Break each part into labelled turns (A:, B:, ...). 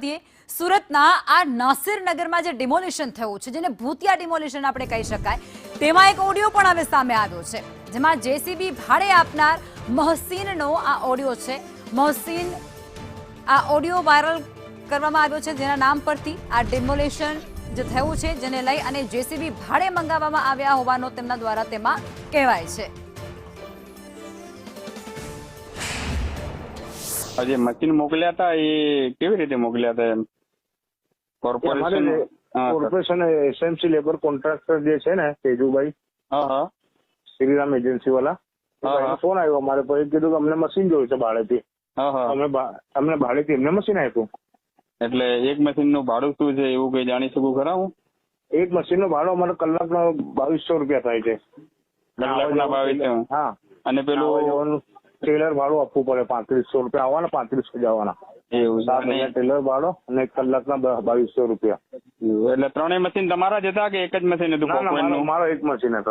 A: વધીએ સુરતના આ નાસિરનગરમાં જે ડિમોલિશન થયું છે, જેને ભૂતિયા ડિમોલિશન આપણે કહી શકાય, તેમાં એક ઓડિયો પણ હવે સામે આવ્યો છે, જેમાં જેસીબી ભાડે આપનાર મહસીનનો આ ઓડિયો છે. મહસીન આ ઓડિયો વાયરલ કરવામાં આવ્યો છે, જેના નામ પરથી આ ડિમોલિશન જે થયું છે જેને લઈ અને જેસીબી ભાડે મંગાવવામાં આવ્યા હોવાનો તેમના દ્વારા તેમાં કહેવાય છે.
B: જે મશીન મોકલ્યા હતા એ કેવી રીતે મોકલ્યા હતા? એમ
C: કોર્પોરેશન એસએમસી લેબર કોન્ટ્રાક્ટર જે છે ને તેજુભાઈ, શ્રીરામ એજન્સી વાળા, ફોન આવ્યો અમારે પછી કીધું કે અમને મશીન જોયું છે ભાડેથી. અમને ભાડેથી એમને મશીન આપ્યું.
B: એટલે એક મશીન નું ભાડું શું છે એવું કઈ જાણી શકું ખરા હું?
C: એક મશીન નું ભાડું અમારે કલાકનો 2200 થાય છે.
B: કલાકના 2200?
C: હા.
B: અને પેલું
C: ટ્રેલર ભાડું આપવું પડે 3500 આવવાના, 3500 જવાના.
B: એવું
C: છે? ટ્રેલર ભાડો અને 1 કલાકના 2200.
B: એટલે ત્રણેય મશીન તમારા જ હતા કે એક જ મશીન હતું?
C: મારો એક મશીન હતો.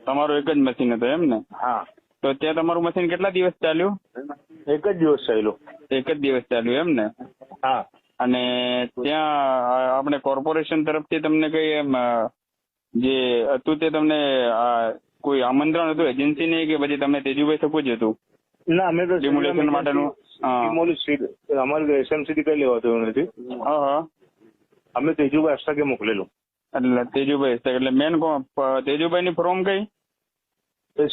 C: તમારો એક જ
B: મશીન હતો એમ ને?
C: હા.
B: તો ત્યાં તમારું મશીન કેટલા દિવસ ચાલ્યું?
C: એક જ દિવસ ચાલ્યું.
B: એક જ દિવસ ચાલ્યું એમ ને?
C: હા.
B: અને ત્યાં આપણે કોર્પોરેશન તરફથી તમને કઈ એમ જે હતું તે તમને કોઈ આમંત્રણ હતું એજન્સીને કે પછી તમે તેજુભાઈ સપોજ હતું?
C: ના, અમે તો
B: ડિમોલિશન માટેનું
C: અમારે એસએમસી થી કઈ લેવાતું નથી. અમે તેજુભાઈ હસ્તકે મોકલેલું.
B: એટલે તેજુભાઈ હસ્તક એટલે મેન કોણ? તેજુભાઈ ની ફ્રોમ કઈ?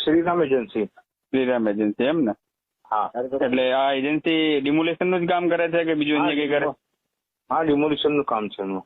C: શ્રીરામ એજન્સી.
B: શ્રીરામ એજન્સી એમ ને?
C: હા.
B: એટલે આ એજન્સી ડિમોલિશન નું જ કામ કરે છે કે બીજું અન્ય કઈ કરે?
C: હા, ડિમોલિશન નું કામ છે એનું.